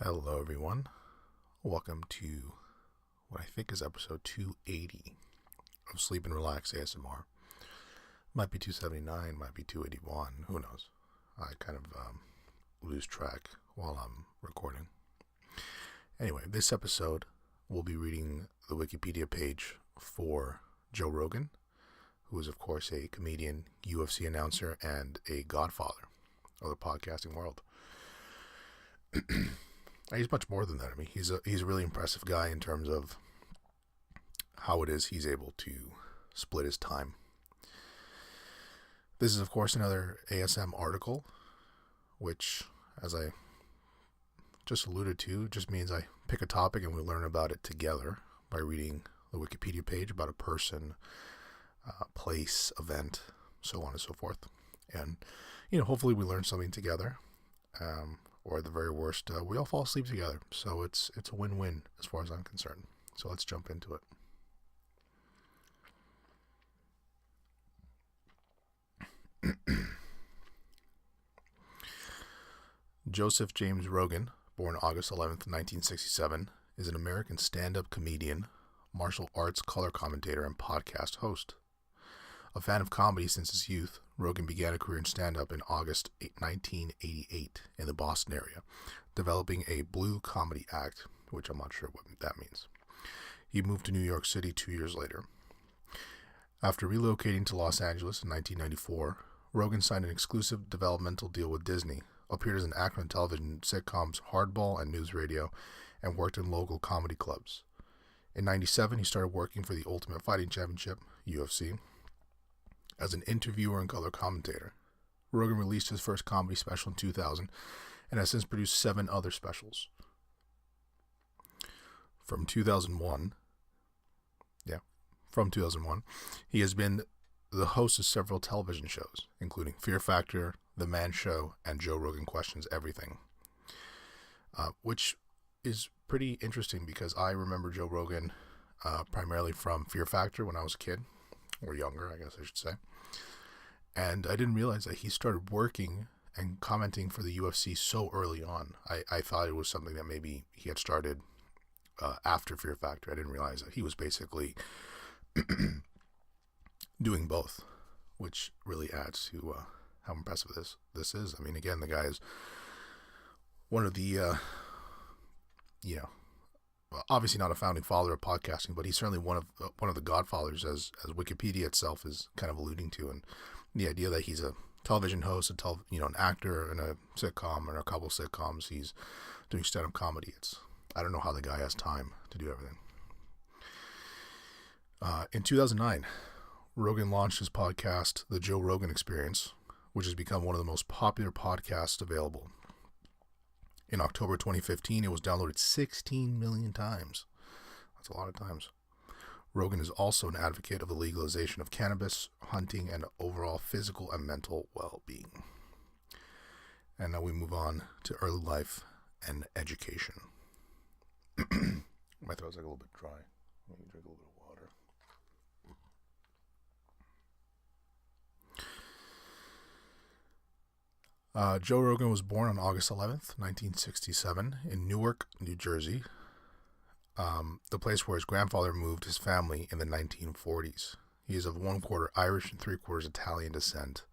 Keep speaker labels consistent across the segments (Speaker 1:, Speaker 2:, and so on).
Speaker 1: Hello, everyone. Welcome to what I think is episode 280 of Sleep and Relax ASMR. Might be 279, might be 281, who knows. I kind of lose track while I'm recording. Anyway, this episode we'll be reading the Wikipedia page for Joe Rogan, who is, of course, a comedian, UFC announcer, and a godfather of the podcasting world. He's much more than that. I mean, he's a really impressive guy in terms of how it is he's able to split his time. This is, of course, another ASM article, which, as I just alluded to, just means I pick a topic and we learn about it together by reading the Wikipedia page about a person, place, event, so on and so forth. And, hopefully we learn something together. Or at the very worst, we all fall asleep together. So it's a win-win as far as I'm concerned. So let's jump into it. Joseph James Rogan, born August 11th, 1967, is an American stand-up comedian, martial arts color commentator, and podcast host. A fan of comedy since his youth, Rogan began a career in stand-up in August 1988 in the Boston area, developing a blue comedy act, which I'm not sure what that means. He moved to New York City 2 years later. After relocating to Los Angeles in 1994, Rogan signed an exclusive developmental deal with Disney, appeared as an actor in television sitcoms Hardball and News Radio, and worked in local comedy clubs. In 1997, he started working for the Ultimate Fighting Championship, UFC, as an interviewer and color commentator. Rogan released his first comedy special in 2000 and has since produced 7 other specials. From 2001, he has been the host of several television shows, including Fear Factor, The Man Show, and Joe Rogan Questions Everything, which is pretty interesting because I remember Joe Rogan primarily from Fear Factor when I was a kid, or younger, I guess I should say. And I didn't realize that he started working and commenting for the UFC so early on. I thought it was something that maybe he had started after Fear Factor. I didn't realize that he was basically doing both, which really adds to how impressive this is. I mean, again, the guy is one of the, obviously not a founding father of podcasting, but he's certainly one of the godfathers, as Wikipedia itself is kind of alluding to. And the idea that he's a television host, an actor in a sitcom or a couple of sitcoms, he's doing stand-up comedy. I don't know how the guy has time to do everything. In 2009, Rogan launched his podcast, The Joe Rogan Experience, which has become one of the most popular podcasts available. In October 2015, it was downloaded 16 million times. That's a lot of times. Rogan is also an advocate of the legalization of cannabis, hunting, and overall physical and mental well-being. And now we move on to early life and education. My throat's like a little bit dry. Let me drink a little bit of water. Joe Rogan was born on August 11th, 1967, in Newark, New Jersey, the place where his grandfather moved his family in the 1940s. He is of 1/4 Irish and 3/4 Italian descent.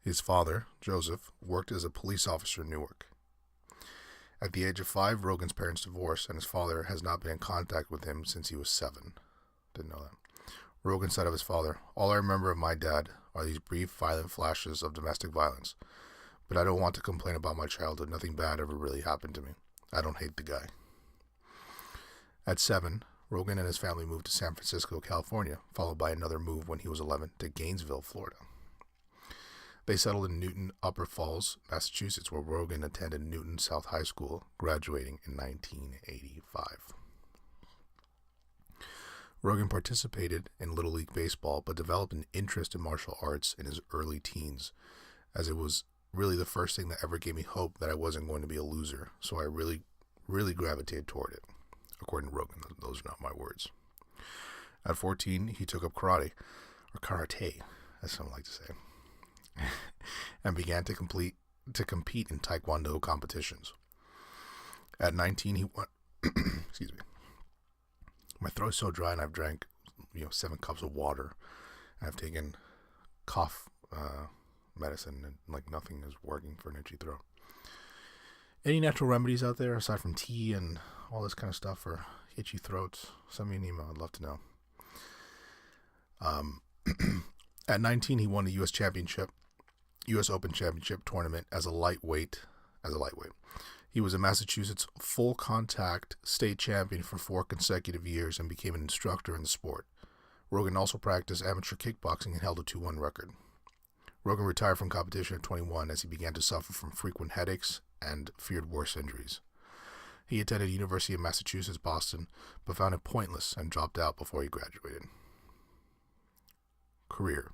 Speaker 1: His father, Joseph, worked as a police officer in Newark. At the age of 5, Rogan's parents divorced, and his father has not been in contact with him since he was 7. Didn't know that. Rogan said of his father, "All I remember of my dad are these brief, violent flashes of domestic violence. But I don't want to complain about my childhood. Nothing bad ever really happened to me. I don't hate the guy." At 7, Rogan and his family moved to San Francisco, California, followed by another move when he was 11 to Gainesville, Florida. They settled in Newton, Upper Falls, Massachusetts, where Rogan attended Newton South High School, graduating in 1985. Rogan participated in Little League Baseball, but developed an interest in martial arts in his early teens, as it was really the first thing that ever gave me hope that I wasn't going to be a loser, so I really gravitated toward it. According to Rogan, those are not my words. At 14, he took up karate, as some like to say, and began to compete in taekwondo competitions. At 19, he won. Excuse me. My throat's so dry, and I've drank, 7 cups of water. I've taken cough medicine, and nothing is working for an itchy throat. Any natural remedies out there aside from tea and all this kind of stuff for itchy throats? Send me an email. I'd love to know. At 19, he won the U.S. Open Championship tournament as a lightweight. He was a Massachusetts full contact state champion for 4 consecutive years and became an instructor in the sport. Rogan also practiced amateur kickboxing and held a 2-1 record. Rogan retired from competition at 21 as he began to suffer from frequent headaches and feared worse injuries. He attended University of Massachusetts, Boston, but found it pointless and dropped out before he graduated. Career: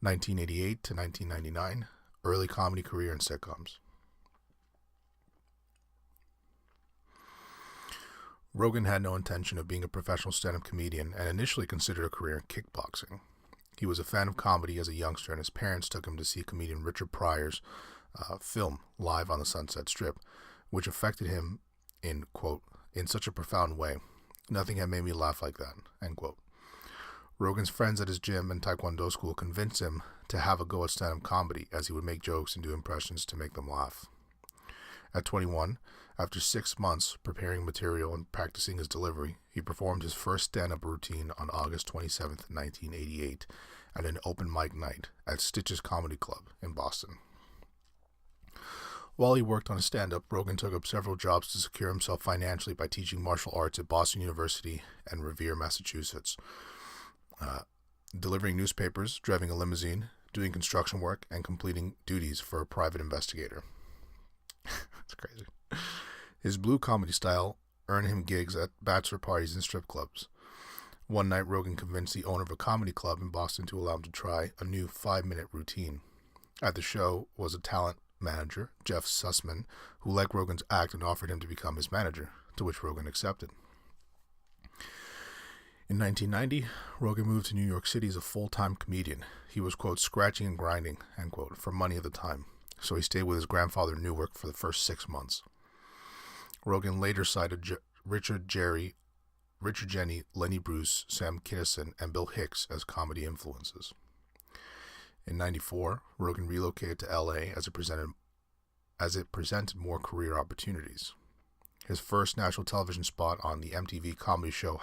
Speaker 1: 1988 to 1999, early comedy career in sitcoms. Rogan had no intention of being a professional stand-up comedian and initially considered a career in kickboxing. He was a fan of comedy as a youngster, and his parents took him to see comedian Richard Pryor's film Live on the Sunset Strip, which affected him in, quote, in such a profound way. Nothing had made me laugh like that, end quote. Rogan's friends at his gym and taekwondo school convinced him to have a go at stand-up comedy, as he would make jokes and do impressions to make them laugh. At 21, after 6 months preparing material and practicing his delivery, he performed his first stand-up routine on August 27, 1988, at an open mic night at Stitch's Comedy Club in Boston. While he worked on his stand-up, Rogan took up several jobs to secure himself financially by teaching martial arts at Boston University and Revere, Massachusetts, delivering newspapers, driving a limousine, doing construction work, and completing duties for a private investigator. That's crazy. His blue comedy style earned him gigs at bachelor parties and strip clubs. One night, Rogan convinced the owner of a comedy club in Boston to allow him to try a new 5-minute routine. At the show was a talent manager, Jeff Sussman, who liked Rogan's act and offered him to become his manager, to which Rogan accepted. In 1990, Rogan moved to New York City as a full-time comedian. He was, quote, scratching and grinding, end quote, for money at the time, so he stayed with his grandfather in Newark for the first 6 months. Rogan later cited Richard Jenny, Lenny Bruce, Sam Kinison, and Bill Hicks as comedy influences. In 1994, Rogan relocated to L.A. as it presented more career opportunities. His first national television spot on the MTV comedy show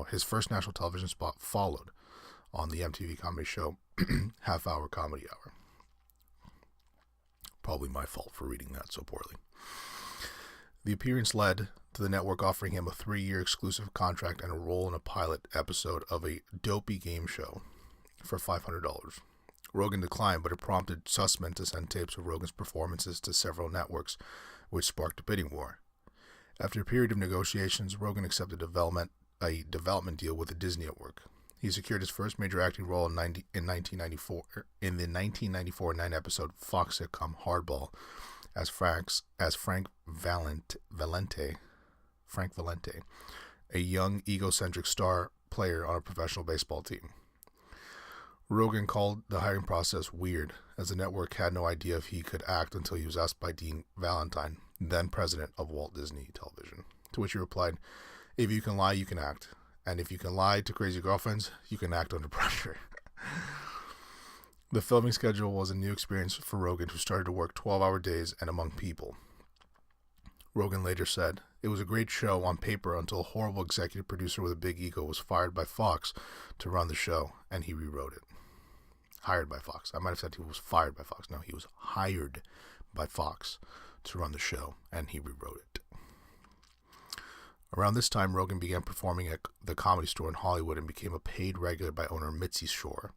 Speaker 1: his first national television spot followed on the MTV comedy show Half Hour Comedy Hour. Probably my fault for reading that so poorly. The appearance led to the network offering him a 3-year exclusive contract and a role in a pilot episode of a dopey game show for $500. Rogan declined, but it prompted Sussman to send tapes of Rogan's performances to several networks, which sparked a bidding war. After a period of negotiations, Rogan accepted a development deal with the Disney Network. He secured his first major acting role in 1994 in the 1994 9-episode Fox sitcom Hardball as Frank Valente, a young egocentric star player on a professional baseball team. Rogan called the hiring process weird, as the network had no idea if he could act until he was asked by Dean Valentine, then president of Walt Disney Television, to which he replied, "If you can lie, you can act. And if you can lie to crazy girlfriends, you can act under pressure." The filming schedule was a new experience for Rogan, who started to work 12-hour days and among people. Rogan later said, "It was a great show on paper until a horrible executive producer with a big ego was fired by Fox to run the show, and he rewrote it." Hired by Fox. I might have said he was fired by Fox. No, he was hired by Fox to run the show, and he rewrote it. Around this time, Rogan began performing at the Comedy Store in Hollywood and became a paid regular by owner Mitzi Shore.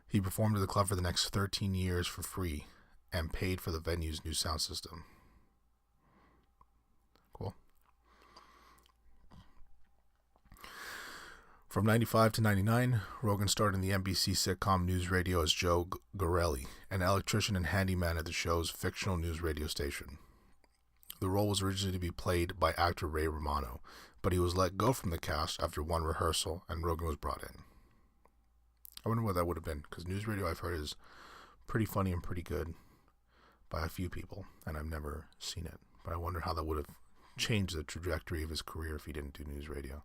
Speaker 1: He performed at the club for the next 13 years for free and paid for the venue's new sound system. Cool. From 95 to 99, Rogan starred in the NBC sitcom News Radio as Joe Gorelli, an electrician and handyman at the show's fictional news radio station. The role was originally to be played by actor Ray Romano, but he was let go from the cast after one rehearsal, and Rogan was brought in. I wonder what that would have been, because News Radio, I've heard, is pretty funny and pretty good. by a few people, and I've never seen it. But I wonder how that would have changed the trajectory of his career if he didn't do news radio.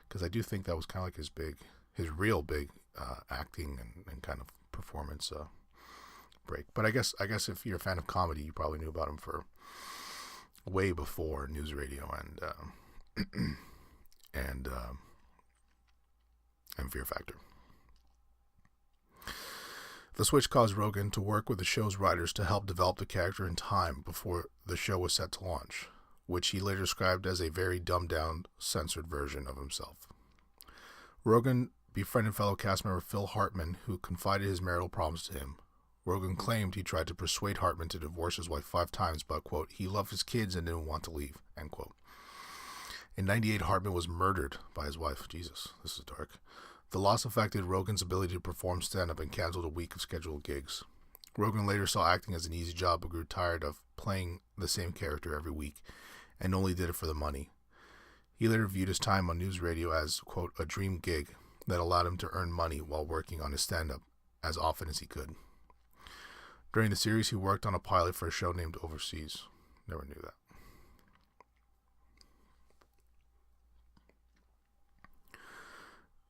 Speaker 1: Because I do think that was kind of like his real big acting and kind of performance break. But I guess if you're a fan of comedy, you probably knew about him for way before news radio and Fear Factor. The switch caused Rogan to work with the show's writers to help develop the character in time before the show was set to launch, which he later described as a very dumbed-down, censored version of himself. Rogan befriended fellow cast member Phil Hartman, who confided his marital problems to him. Rogan claimed he tried to persuade Hartman to divorce his wife 5 times, but, quote, he loved his kids and didn't want to leave, end quote. In 1998, Hartman was murdered by his wife. Jesus, this is dark. The loss affected Rogan's ability to perform stand-up and canceled a week of scheduled gigs. Rogan later saw acting as an easy job but grew tired of playing the same character every week and only did it for the money. He later viewed his time on news radio as, quote, a dream gig that allowed him to earn money while working on his stand-up as often as he could. During the series, he worked on a pilot for a show named Overseas. Never knew that.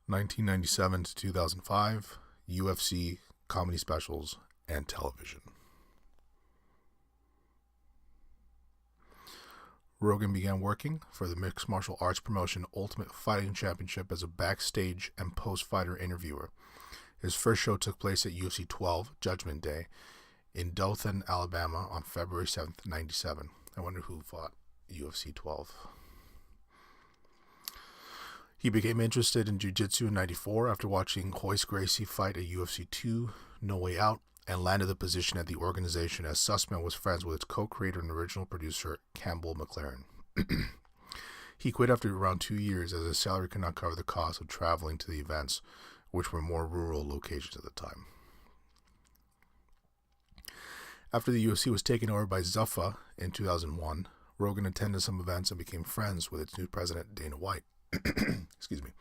Speaker 1: (1997 to 2005), UFC, comedy specials, and television. Rogan began working for the mixed martial arts promotion Ultimate Fighting Championship as a backstage and post-fighter interviewer. His first show took place at UFC 12, Judgment Day, in Dothan, Alabama on February 7th, 1997. I wonder who fought UFC 12. He became interested in jiu-jitsu in 1994 after watching Royce Gracie fight at UFC 2, No Way Out, and landed the position at the organization as Sussman was friends with its co-creator and original producer, Campbell McLaren. He quit after around 2 years as his salary could not cover the cost of traveling to the events, which were more rural locations at the time. After the UFC was taken over by Zuffa in 2001, Rogan attended some events and became friends with its new president, Dana White. Excuse me,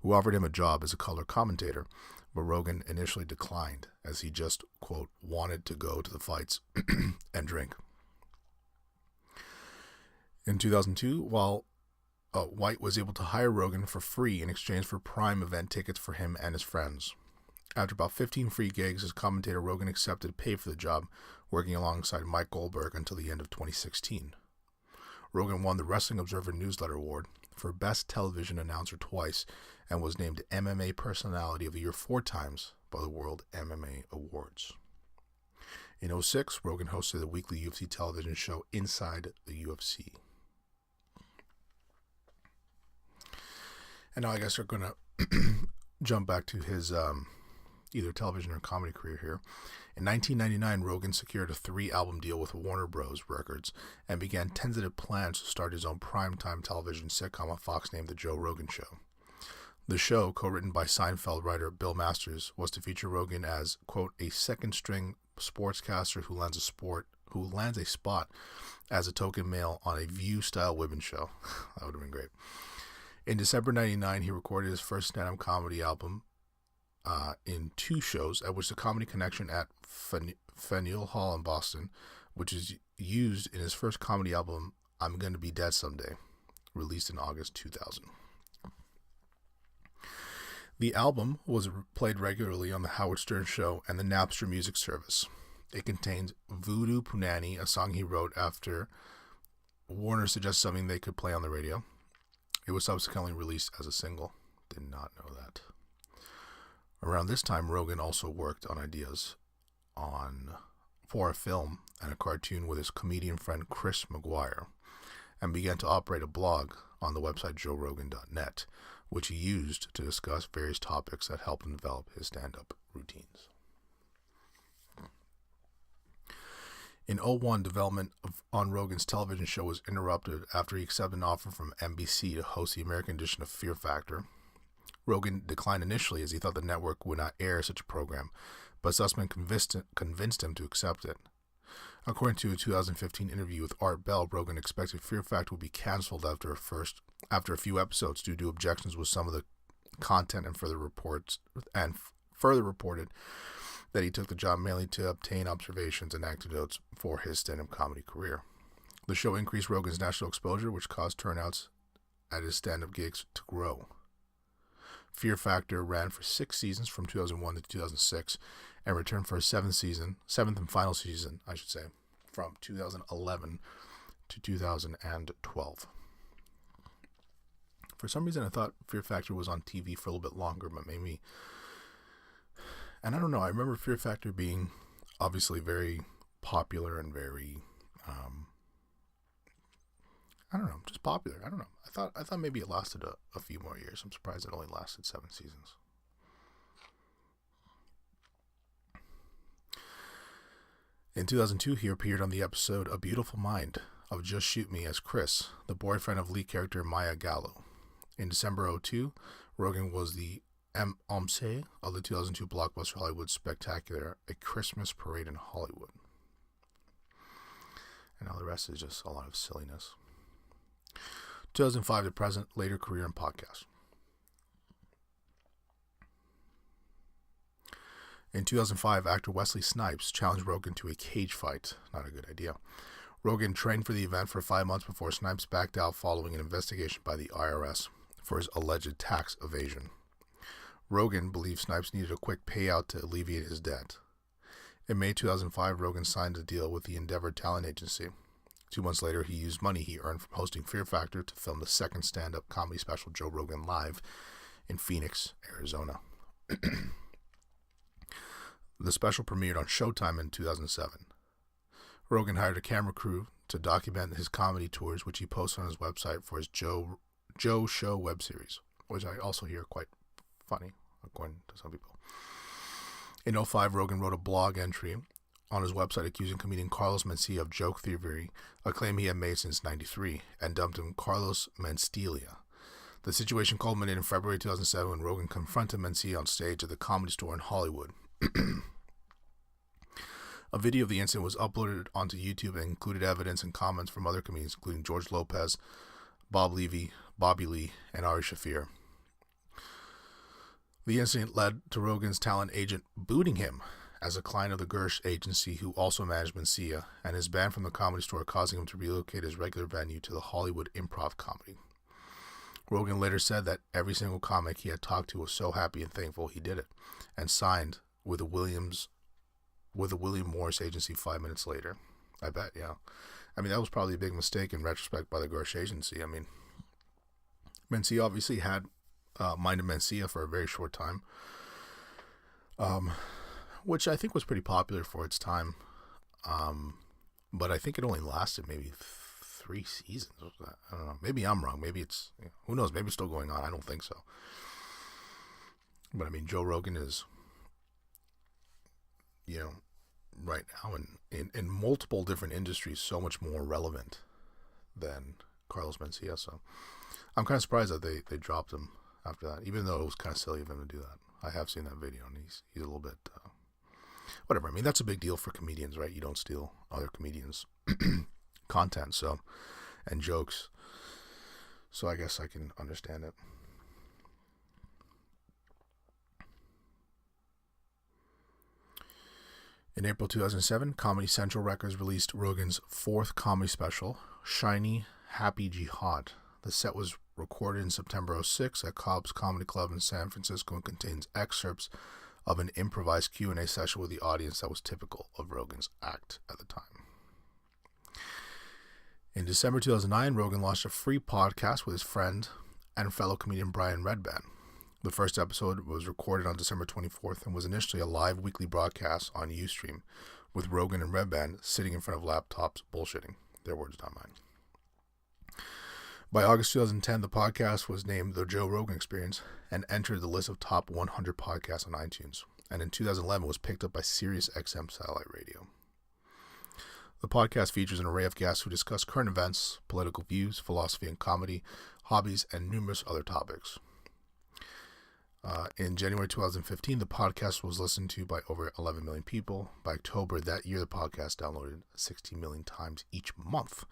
Speaker 1: who offered him a job as a color commentator, but Rogan initially declined as he just, quote, wanted to go to the fights and drink. In 2002, while White was able to hire Rogan for free in exchange for Prime event tickets for him and his friends. After about 15 free gigs as commentator, Rogan accepted pay for the job, working alongside Mike Goldberg until the end of 2016. Rogan won the Wrestling Observer Newsletter Award for Best Television Announcer twice and was named MMA Personality of the Year 4 times by the World MMA Awards. In 2006, Rogan hosted the weekly UFC television show Inside the UFC. And now I guess we're going to jump back to his either television or comedy career here. In 1999, Rogan secured a 3-album deal with Warner Bros. Records and began tentative plans to start his own primetime television sitcom on Fox named The Joe Rogan Show. The show, co-written by Seinfeld writer Bill Masters, was to feature Rogan as, quote, a second-string sportscaster who lands a spot as a token male on a View-style women's show. That would have been great. In December 1999, he recorded his first stand-up comedy album, in 2 shows, at which the Comedy Connection at Faneuil Hall in Boston, which is used in his first comedy album, I'm Gonna Be Dead Someday, released in August 2000. The album was played regularly on the Howard Stern Show and the Napster music service. It contains Voodoo Punani, a song he wrote after Warner suggested something they could play on the radio. It was subsequently released as a single. Did not know that. Around this time, Rogan also worked on ideas for a film and a cartoon with his comedian friend Chris McGuire, and began to operate a blog on the website joerogan.net, which he used to discuss various topics that helped him develop his stand-up routines. In 2001, development on Rogan's television show was interrupted after he accepted an offer from NBC to host the American edition of Fear Factor. Rogan declined initially as he thought the network would not air such a program, but Sussman convinced him to accept it. According to a 2015 interview with Art Bell, Rogan expected Fear Factor would be canceled after a few episodes due to objections with some of the content and further reported that he took the job mainly to obtain observations and anecdotes for his stand-up comedy career. The show increased Rogan's national exposure, which caused turnouts at his stand-up gigs to grow. Fear Factor ran for 6 seasons from 2001 to 2006 and returned for a seventh and final season, from 2011 to 2012. For some reason, I thought Fear Factor was on TV for a little bit longer, but maybe... And I don't know, I remember Fear Factor being obviously very popular and very... just popular. I don't know. I thought maybe it lasted a few more years. I'm surprised it only lasted 7 seasons. In 2002, he appeared on the episode A Beautiful Mind of Just Shoot Me as Chris, the boyfriend of lead character Maya Gallo. In December 2002, Rogan was the MC of the 2002 blockbuster Hollywood spectacular A Christmas Parade in Hollywood. And all the rest is just a lot of silliness. 2005 to present, later career in podcasts. In 2005, actor Wesley Snipes challenged Rogan to a cage fight. Not a good idea. Rogan trained for the event for 5 months before Snipes backed out following an investigation by the IRS for his alleged tax evasion. Rogan believed Snipes needed a quick payout to alleviate his debt. In May 2005, Rogan signed a deal with the Endeavor Talent Agency. 2 months later, he used money he earned from hosting Fear Factor to film the second stand-up comedy special Joe Rogan Live in Phoenix, Arizona. The special premiered on Showtime in 2007. Rogan hired a camera crew to document his comedy tours, which he posted on his website for his Joe Show web series, which I also hear quite funny, according to some people. In 2005, Rogan wrote a blog entry on his website accusing comedian Carlos Mencia of joke thievery, a claim he had made since 1993, and dubbed him Carlos Mencia. The situation culminated in February 2007 when Rogan confronted Mencia on stage at the Comedy Store in Hollywood. A video of the incident was uploaded onto YouTube and included evidence and comments from other comedians, including George Lopez, Bob Levy, Bobby Lee, and Ari Shaffir. The incident led to Rogan's talent agent booting him as a client of the Gersh agency, who also managed Mencia, and his banned from the Comedy Store, causing him to relocate his regular venue to the Hollywood Improv Comedy. Rogan later said that every single comic he had talked to was so happy and thankful he did it, and signed with a William Morris agency 5 minutes later. I bet, yeah. I mean, that was probably a big mistake in retrospect by the Gersh agency. I mean, Mencia obviously had minded Mencia for a very short time, which I think was pretty popular for its time. But I think it only lasted maybe 3 seasons. I don't know. Maybe I'm wrong. Maybe it's, who knows? Maybe it's still going on. I don't think so. But I mean, Joe Rogan is, right now in multiple different industries, so much more relevant than Carlos Mencia. So I'm kind of surprised that they dropped him after that, even though it was kind of silly of him to do that. I have seen that video, and he's a little bit, whatever. I mean, that's a big deal for comedians, right? You don't steal other comedians' content, and jokes. So I guess I can understand it. In April 2007, Comedy Central Records released Rogan's 4th comedy special, Shiny Happy Jihad. The set was recorded in September 2006 at Cobb's Comedy Club in San Francisco and contains excerpts of an improvised Q&A session with the audience that was typical of Rogan's act at the time. In December 2009, Rogan launched a free podcast with his friend and fellow comedian Brian Redban. The first episode was recorded on December 24th and was initially a live weekly broadcast on Ustream, with Rogan and Redban sitting in front of laptops bullshitting. Their words, not mine. By August 2010, the podcast was named The Joe Rogan Experience and entered the list of top 100 podcasts on iTunes, and in 2011 was picked up by SiriusXM Satellite Radio. The podcast features an array of guests who discuss current events, political views, philosophy and comedy, hobbies, and numerous other topics. In January 2015, the podcast was listened to by over 11 million people. By October that year, the podcast downloaded 16 million times each month,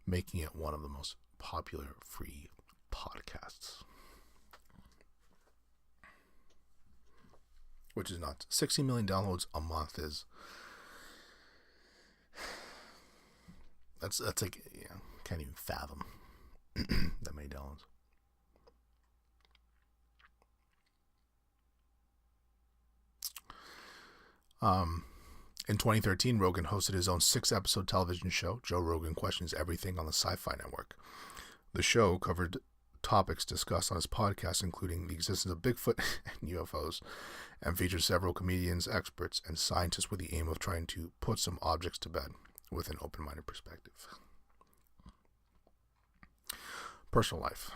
Speaker 1: making it one of the most popular free podcasts. which is nuts. 60 million downloads a month is... That's like, yeah, can't even fathom that many downloads. In 2013, Rogan hosted his own 6-episode television show, Joe Rogan Questions Everything, on the Sci-Fi Network. The show covered topics discussed on his podcast, including the existence of Bigfoot and UFOs, and featured several comedians, experts, and scientists with the aim of trying to put some objects to bed with an open-minded perspective. Personal life.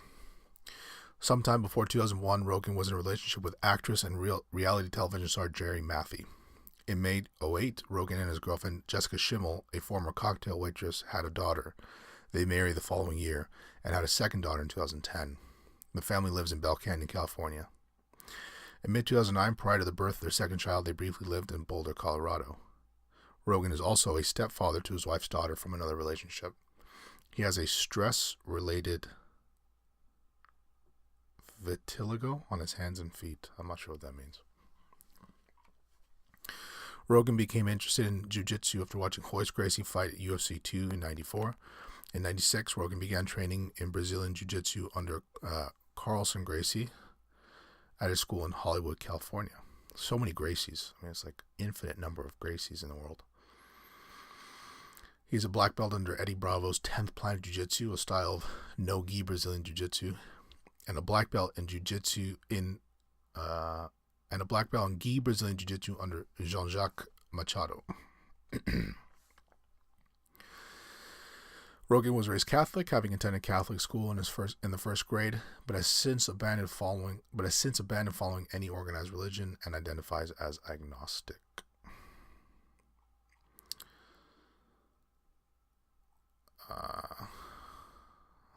Speaker 1: Sometime before 2001, Rogan was in a relationship with actress and reality television star Jerry Mathey. In May 2008, Rogan and his girlfriend Jessica Schimmel, a former cocktail waitress, had a daughter. They married the following year and had a second daughter in 2010. The family lives in Bell Canyon, California. In mid-2009, prior to the birth of their second child, they briefly lived in Boulder, Colorado. Rogan is also a stepfather to his wife's daughter from another relationship. He has a stress-related vitiligo on his hands and feet. I'm not sure what that means. Rogan became interested in jiu-jitsu after watching Royce Gracie fight at UFC 2 in 94. In 96, Rogan began training in Brazilian jiu-jitsu under Carlson Gracie at his school in Hollywood, California. So many Gracies. I mean, it's like infinite number of Gracies in the world. He's a black belt under Eddie Bravo's 10th Planet Jiu-Jitsu, a style of no-gi Brazilian jiu-jitsu, and a black belt in jiu-jitsu and a black belt in gi Brazilian jiu-jitsu under Jean-Jacques Machado. Rogan was raised Catholic, having attended Catholic school in the first grade, but has since abandoned following any organized religion and identifies as agnostic.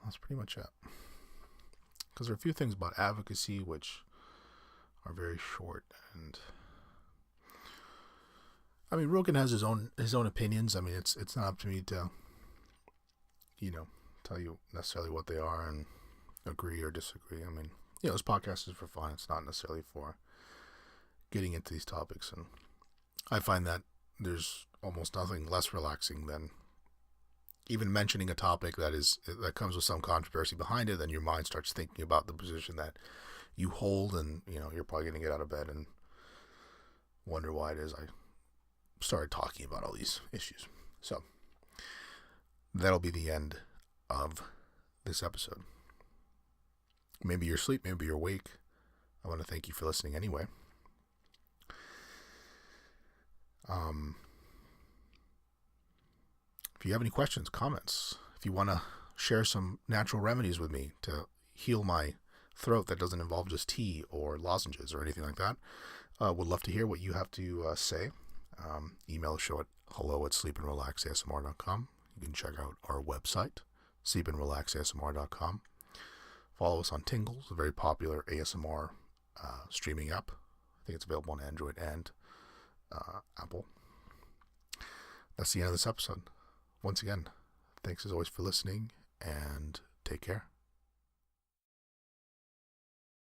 Speaker 1: That's pretty much it. Because there are a few things about advocacy which are very short, and I mean, Rogan has his own opinions. I mean, it's not up to me to, tell you necessarily what they are and agree or disagree. I mean, this podcast is for fun. It's not necessarily for getting into these topics, and I find that there's almost nothing less relaxing than even mentioning a topic that comes with some controversy behind it. Then your mind starts thinking about the position that you hold, and you're probably going to get out of bed and wonder why it is I started talking about all these issues. So that'll be the end of this episode. Maybe you're asleep, maybe you're awake. I want to thank you for listening anyway. If you have any questions, comments, if you want to share some natural remedies with me to heal my throat that doesn't involve just tea or lozenges or anything like that, would love to hear what you have to say. Email the show at hello@sleepandrelaxasmr.com. You can check out our website, sleepandrelaxasmr.com. Follow us on Tingles, a very popular ASMR streaming app. I think it's available on Android and Apple. That's the end of this episode. Once again, thanks as always for listening, and take care.